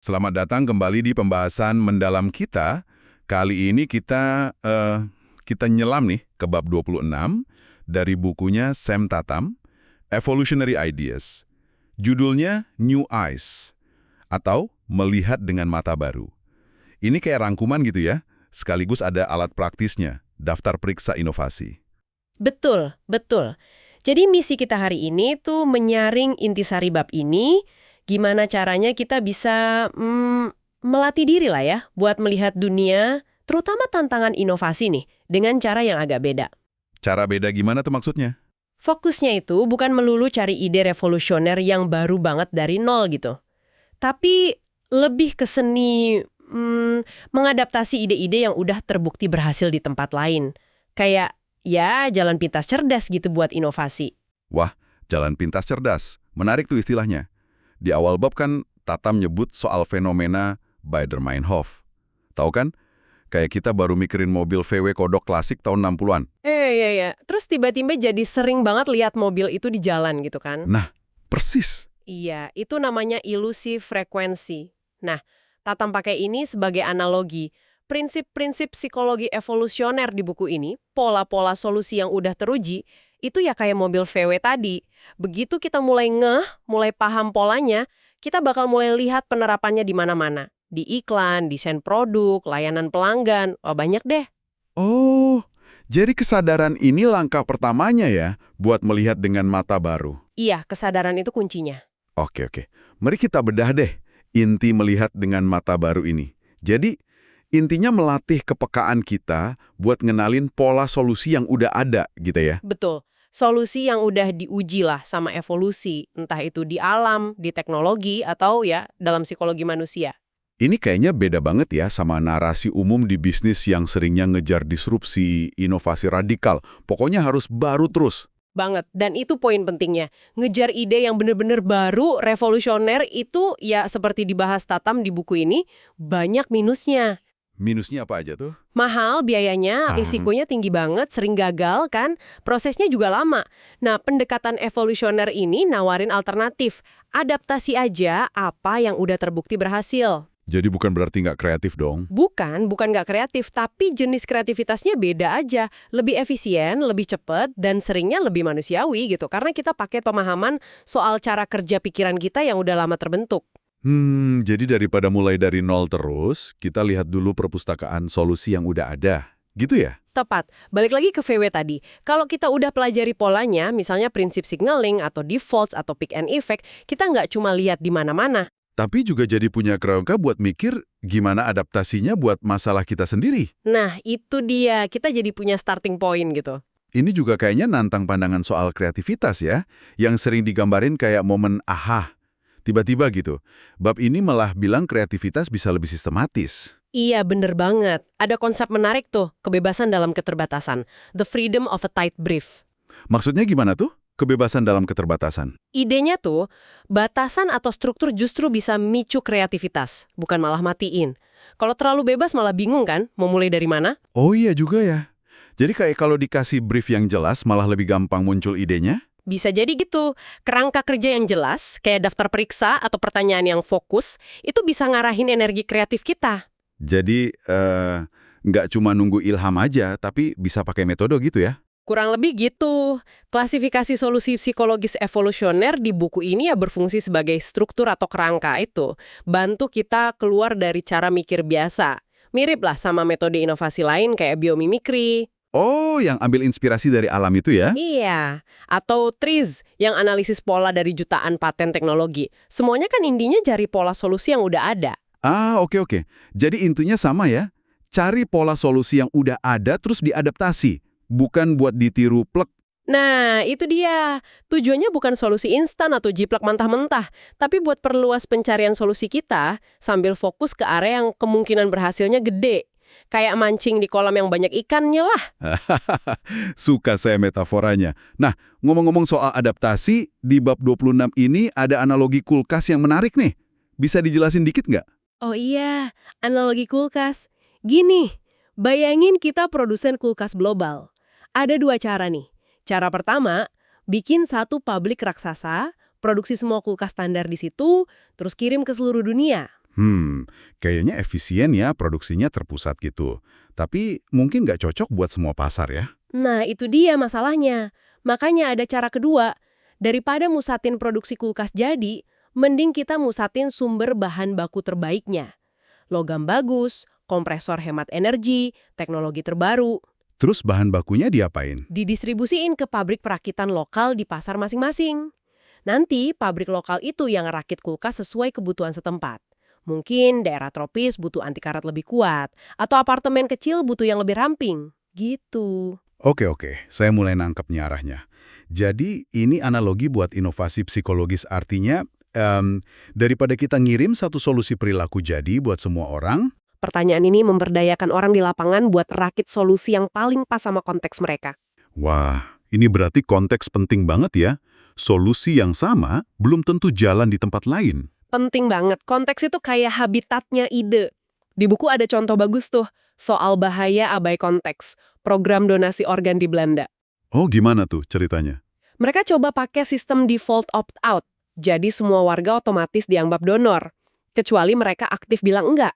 Selamat datang kembali di pembahasan mendalam kita. Kali ini kita nyelam nih ke bab 26 dari bukunya Sam Tatam, Evolutionary Ideas. Judulnya New Eyes, atau Melihat dengan Mata Baru. Ini kayak rangkuman gitu ya, sekaligus ada alat praktisnya, daftar periksa inovasi. Betul, betul. Jadi misi kita hari ini tuh menyaring intisari bab ini, gimana caranya kita bisa melatih diri lah ya, buat melihat dunia, terutama tantangan inovasi nih, dengan cara yang agak beda. Cara beda gimana tuh maksudnya? Fokusnya itu bukan melulu cari ide revolusioner yang baru banget dari nol gitu. Tapi lebih ke seni mengadaptasi ide-ide yang udah terbukti berhasil di tempat lain. Kayak, ya jalan pintas cerdas gitu buat inovasi. Wah, jalan pintas cerdas. Menarik tuh istilahnya. Di awal bab kan Tatam nyebut soal fenomena Baader-Meinhof. Tahu kan? Kayak kita baru mikirin mobil VW kodok klasik tahun 60-an. Iya. Terus tiba-tiba jadi sering banget lihat mobil itu di jalan gitu kan. Nah, persis. Iya, itu namanya ilusi frekuensi. Nah, Tatam pakai ini sebagai analogi. Prinsip-prinsip psikologi evolusioner di buku ini, pola-pola solusi yang udah teruji, itu ya kayak mobil VW tadi. Begitu kita mulai mulai paham polanya, kita bakal mulai lihat penerapannya di mana-mana. Di iklan, desain produk, layanan pelanggan, banyak deh. Oh, jadi kesadaran ini langkah pertamanya ya buat melihat dengan mata baru. Iya, kesadaran itu kuncinya. Oke. Mari kita bedah deh inti melihat dengan mata baru ini. Jadi, intinya melatih kepekaan kita buat ngenalin pola solusi yang udah ada gitu ya. Betul. Solusi yang udah diuji lah sama evolusi, entah itu di alam, di teknologi, atau ya dalam psikologi manusia. Ini kayaknya beda banget ya sama narasi umum di bisnis yang seringnya ngejar disrupsi, inovasi radikal. Pokoknya harus baru terus. Banget. Dan itu poin pentingnya. Ngejar ide yang bener-bener baru, revolusioner, itu ya seperti dibahas Tatam di buku ini, banyak minusnya. Minusnya apa aja tuh? Mahal biayanya, risikonya tinggi banget, sering gagal kan, prosesnya juga lama. Nah, pendekatan evolusioner ini nawarin alternatif. Adaptasi aja apa yang udah terbukti berhasil. Jadi bukan berarti nggak kreatif dong? Bukan nggak kreatif, tapi jenis kreativitasnya beda aja. Lebih efisien, lebih cepat, dan seringnya lebih manusiawi gitu. Karena kita pakai pemahaman soal cara kerja pikiran kita yang udah lama terbentuk. Jadi daripada mulai dari nol terus, kita lihat dulu perpustakaan solusi yang udah ada. Gitu ya? Tepat. Balik lagi ke VW tadi. Kalau kita udah pelajari polanya, misalnya prinsip signaling atau defaults atau pick and effect, kita nggak cuma lihat di mana-mana. Tapi juga jadi punya kerangka buat mikir gimana adaptasinya buat masalah kita sendiri. Nah, itu dia. Kita jadi punya starting point gitu. Ini juga kayaknya nantang pandangan soal kreativitas ya, yang sering digambarin kayak momen aha. Tiba-tiba gitu. Bab ini malah bilang kreativitas bisa lebih sistematis. Iya, bener banget. Ada konsep menarik tuh, kebebasan dalam keterbatasan. The freedom of a tight brief. Maksudnya gimana tuh? Kebebasan dalam keterbatasan. Idenya tuh, batasan atau struktur justru bisa micu kreativitas, bukan malah matiin. Kalau terlalu bebas malah bingung kan, mau mulai dari mana? Oh iya juga ya. Jadi kayak kalau dikasih brief yang jelas malah lebih gampang muncul idenya? Bisa jadi gitu. Kerangka kerja yang jelas, kayak daftar periksa atau pertanyaan yang fokus, itu bisa ngarahin energi kreatif kita. Jadi nggak cuma nunggu ilham aja, tapi bisa pakai metode gitu ya? Kurang lebih gitu. Klasifikasi solusi psikologis evolusioner di buku ini ya berfungsi sebagai struktur atau kerangka itu. Bantu kita keluar dari cara mikir biasa. Mirip lah sama metode inovasi lain kayak biomimikri. Oh, yang ambil inspirasi dari alam itu ya? Iya. Atau TRIZ yang analisis pola dari jutaan paten teknologi. Semuanya kan intinya cari pola solusi yang udah ada. Oke. Jadi intinya sama ya? Cari pola solusi yang udah ada terus diadaptasi. Bukan buat ditiru plek. Nah, itu dia. Tujuannya bukan solusi instan atau jiplak mentah-mentah, tapi buat perluas pencarian solusi kita sambil fokus ke area yang kemungkinan berhasilnya gede. Kayak mancing di kolam yang banyak ikannya lah. Suka saya metaforanya. Nah, ngomong-ngomong soal adaptasi, di bab 26 ini ada analogi kulkas yang menarik nih. Bisa dijelasin dikit nggak? Oh iya, analogi kulkas. Gini, bayangin kita produsen kulkas global. Ada dua cara nih. Cara pertama, bikin satu pabrik raksasa, produksi semua kulkas standar di situ, terus kirim ke seluruh dunia. Kayaknya efisien ya, produksinya terpusat gitu. Tapi mungkin nggak cocok buat semua pasar ya. Nah, itu dia masalahnya. Makanya ada cara kedua. Daripada musatin produksi kulkas jadi, mending kita musatin sumber bahan baku terbaiknya. Logam bagus, kompresor hemat energi, teknologi terbaru. Terus bahan bakunya diapain? Didistribusiin ke pabrik perakitan lokal di pasar masing-masing. Nanti pabrik lokal itu yang ngerakit kulkas sesuai kebutuhan setempat. Mungkin daerah tropis butuh anti karat lebih kuat, atau apartemen kecil butuh yang lebih ramping. Gitu. Oke, saya mulai nangkep nih arahnya. Jadi ini analogi buat inovasi psikologis, artinya daripada kita ngirim satu solusi perilaku jadi buat semua orang, Pertanyaan ini memberdayakan orang di lapangan buat rakit solusi yang paling pas sama konteks mereka. wah, ini berarti konteks penting banget ya. Solusi yang sama belum tentu jalan di tempat lain. Penting banget, konteks itu kayak habitatnya ide. Di buku ada contoh bagus tuh, soal bahaya abai konteks, program donasi organ di Belanda. Oh, gimana tuh ceritanya? Mereka coba pakai sistem default opt-out, jadi semua warga otomatis dianggap donor, kecuali mereka aktif bilang enggak.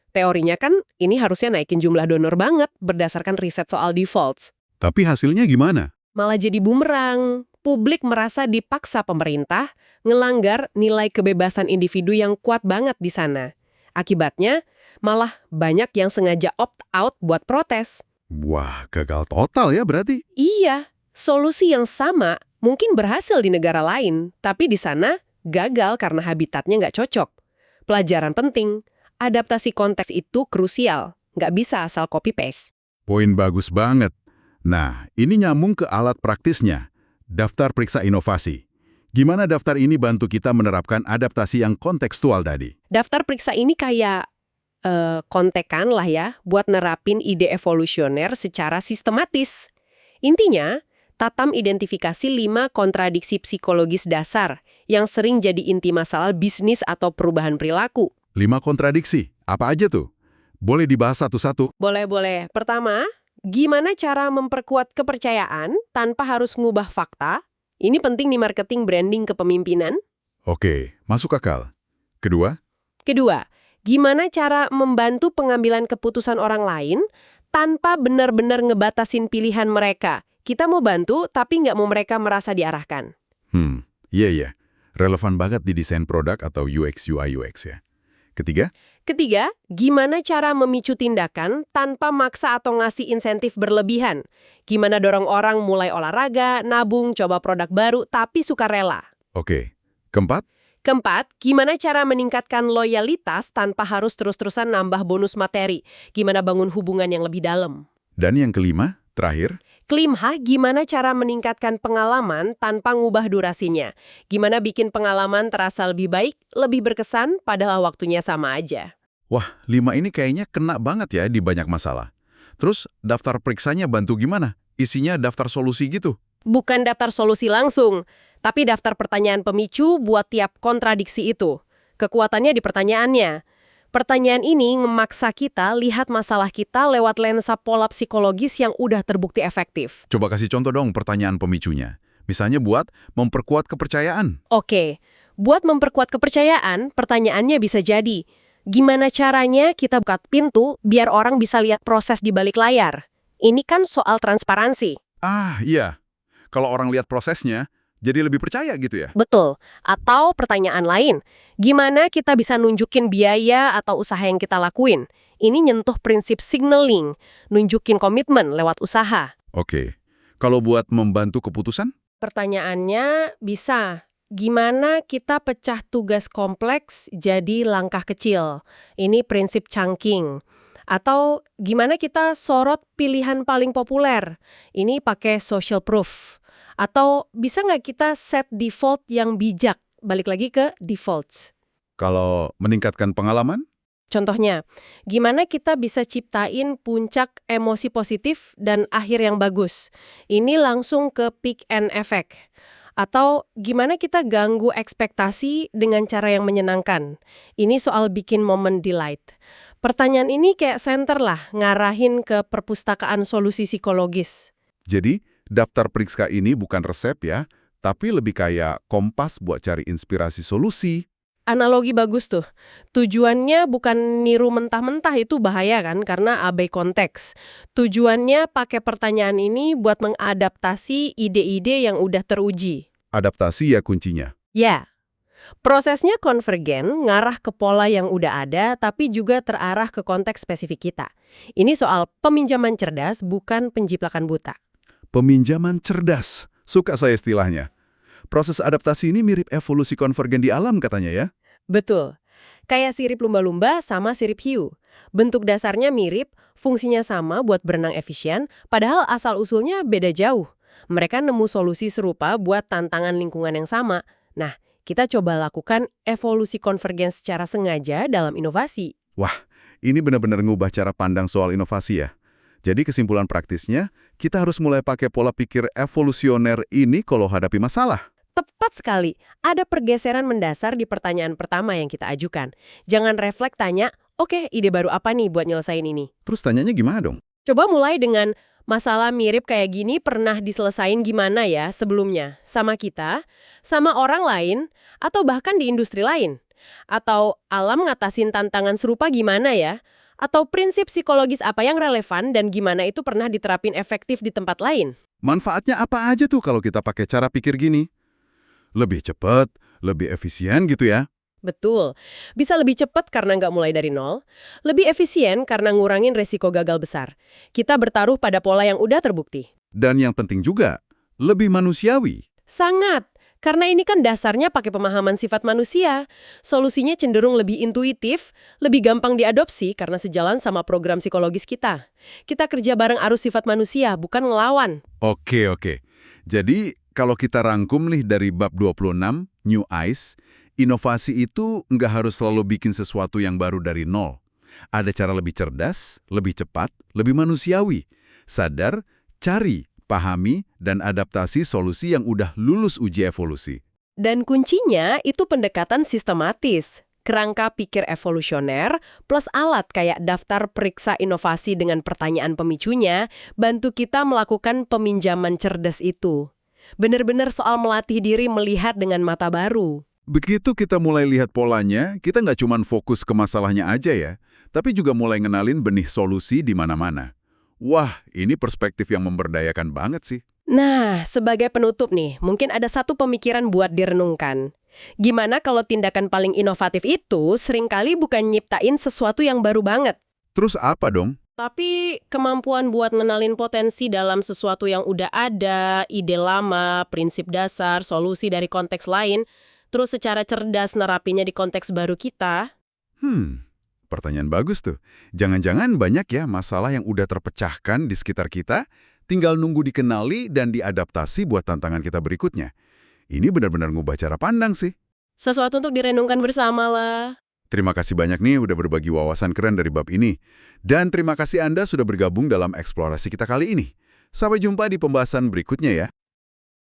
Teorinya kan ini harusnya naikin jumlah donor banget berdasarkan riset soal defaults. Tapi hasilnya gimana? Malah jadi bumerang. Publik merasa dipaksa pemerintah ngelanggar nilai kebebasan individu yang kuat banget di sana. Akibatnya, malah banyak yang sengaja opt-out buat protes. Wah, gagal total ya berarti. Iya, solusi yang sama mungkin berhasil di negara lain, tapi di sana gagal karena habitatnya nggak cocok. Pelajaran penting, adaptasi konteks itu krusial, nggak bisa asal copy-paste. Poin bagus banget. Nah, ini nyambung ke alat praktisnya. Daftar periksa inovasi. Gimana daftar ini bantu kita menerapkan adaptasi yang kontekstual tadi? Daftar periksa ini kayak kontekan lah ya, buat nerapin ide evolusioner secara sistematis. Intinya, Tatam identifikasi 5 kontradiksi psikologis dasar yang sering jadi inti masalah bisnis atau perubahan perilaku. 5 kontradiksi. Apa aja tuh? Boleh dibahas satu-satu? Boleh. Pertama, gimana cara memperkuat kepercayaan tanpa harus ngubah fakta? Ini penting di marketing branding kepemimpinan. Oke, masuk akal. Kedua, Kedua, gimana cara membantu pengambilan keputusan orang lain tanpa benar-benar ngebatasin pilihan mereka? Kita mau bantu, tapi nggak mau mereka merasa diarahkan. iya. Relevan banget di desain produk atau UX, UI, UX ya. Ketiga, gimana cara memicu tindakan tanpa maksa atau ngasih insentif berlebihan? Gimana dorong orang mulai olahraga, nabung, coba produk baru, tapi sukarela? Oke. Keempat, Keempat, gimana cara meningkatkan loyalitas tanpa harus terus-terusan nambah bonus materi? Gimana bangun hubungan yang lebih dalam? dan yang kelima, terakhir, Kelima, gimana cara meningkatkan pengalaman tanpa ngubah durasinya? Gimana bikin pengalaman terasa lebih baik, lebih berkesan, padahal waktunya sama aja? wah, 5 ini kayaknya kena banget ya di banyak masalah. Terus, daftar periksanya bantu gimana? Isinya daftar solusi gitu? Bukan daftar solusi langsung, tapi daftar pertanyaan pemicu buat tiap kontradiksi itu. Kekuatannya di pertanyaannya. Pertanyaan ini memaksa kita lihat masalah kita lewat lensa pola psikologis yang udah terbukti efektif. Coba kasih contoh dong pertanyaan pemicunya. Misalnya buat memperkuat kepercayaan. Oke, buat memperkuat kepercayaan, pertanyaannya bisa jadi, gimana caranya kita buka pintu biar orang bisa lihat proses di balik layar? Ini kan soal transparansi. Ah, iya. Kalau orang lihat prosesnya, jadi lebih percaya gitu ya? Betul. Atau pertanyaan lain, gimana kita bisa nunjukin biaya atau usaha yang kita lakuin? Ini nyentuh prinsip signaling, nunjukin komitmen lewat usaha. Oke. Kalau buat membantu keputusan? Pertanyaannya bisa, gimana kita pecah tugas kompleks jadi langkah kecil? Ini prinsip chunking. Atau gimana kita sorot pilihan paling populer? Ini pakai social proof. Atau bisa nggak kita set default yang bijak? Balik lagi ke defaults. Kalau meningkatkan pengalaman? Contohnya, gimana kita bisa ciptain puncak emosi positif dan akhir yang bagus? Ini langsung ke peak and effect. Atau gimana kita ganggu ekspektasi dengan cara yang menyenangkan? Ini soal bikin momen delight. Pertanyaan ini kayak center lah, ngarahin ke perpustakaan solusi psikologis. Jadi, daftar periksa ini bukan resep ya, tapi lebih kayak kompas buat cari inspirasi solusi. Analogi bagus tuh. Tujuannya bukan niru mentah-mentah, itu bahaya kan karena abai konteks. Tujuannya pakai pertanyaan ini buat mengadaptasi ide-ide yang udah teruji. Adaptasi ya kuncinya. Ya, prosesnya konvergen, ngarah ke pola yang udah ada, tapi juga terarah ke konteks spesifik kita. Ini soal peminjaman cerdas, bukan penjiplakan buta. Peminjaman cerdas. Suka saya istilahnya. Proses adaptasi ini mirip evolusi konvergen di alam katanya ya. Betul. Kayak sirip lumba-lumba sama sirip hiu. Bentuk dasarnya mirip, fungsinya sama buat berenang efisien, padahal asal-usulnya beda jauh. Mereka nemu solusi serupa buat tantangan lingkungan yang sama. Nah, kita coba lakukan evolusi konvergen secara sengaja dalam inovasi. Wah, ini benar-benar ngubah cara pandang soal inovasi ya. Jadi kesimpulan praktisnya, kita harus mulai pakai pola pikir evolusioner ini kalau hadapi masalah. Tepat sekali, ada pergeseran mendasar di pertanyaan pertama yang kita ajukan. Jangan refleks tanya, oke, ide baru apa nih buat nyelesain ini? Terus tanyanya gimana dong? Coba mulai dengan masalah mirip kayak gini pernah diselesain gimana ya sebelumnya? Sama kita, sama orang lain, atau bahkan di industri lain? Atau alam ngatasin tantangan serupa gimana ya? Atau prinsip psikologis apa yang relevan dan gimana itu pernah diterapin efektif di tempat lain? Manfaatnya apa aja tuh kalau kita pakai cara pikir gini? Lebih cepat, lebih efisien gitu ya. Betul. Bisa lebih cepat karena nggak mulai dari nol. Lebih efisien karena ngurangin resiko gagal besar. Kita bertaruh pada pola yang udah terbukti. Dan yang penting juga, lebih manusiawi. Sangat. Karena ini kan dasarnya pakai pemahaman sifat manusia. Solusinya cenderung lebih intuitif, lebih gampang diadopsi karena sejalan sama program psikologis kita. Kita kerja bareng arus sifat manusia, bukan ngelawan. Oke. Jadi, kalau kita rangkum nih dari bab 26, New Eyes, inovasi itu nggak harus selalu bikin sesuatu yang baru dari nol. Ada cara lebih cerdas, lebih cepat, lebih manusiawi. Sadar, cari, pahami, dan adaptasi solusi yang udah lulus uji evolusi. Dan kuncinya itu pendekatan sistematis. Kerangka pikir evolusioner plus alat kayak daftar periksa inovasi dengan pertanyaan pemicunya bantu kita melakukan peminjaman cerdas itu. Benar-benar soal melatih diri melihat dengan mata baru. Begitu kita mulai lihat polanya, kita nggak cuma fokus ke masalahnya aja ya, tapi juga mulai ngenalin benih solusi di mana-mana. Wah, ini perspektif yang memberdayakan banget sih. Nah, sebagai penutup nih, mungkin ada satu pemikiran buat direnungkan. Gimana kalau tindakan paling inovatif itu seringkali bukan nyiptain sesuatu yang baru banget, Terus apa dong? tapi kemampuan buat ngenalin potensi dalam sesuatu yang udah ada, ide lama, prinsip dasar, solusi dari konteks lain, terus secara cerdas nerapinya di konteks baru kita. Pertanyaan bagus tuh. Jangan-jangan banyak ya masalah yang udah terpecahkan di sekitar kita, tinggal nunggu dikenali dan diadaptasi buat tantangan kita berikutnya. Ini benar-benar ngubah cara pandang sih. Sesuatu untuk direnungkan bersama lah. Terima kasih banyak nih udah berbagi wawasan keren dari bab ini. Dan terima kasih Anda sudah bergabung dalam eksplorasi kita kali ini. Sampai jumpa di pembahasan berikutnya ya.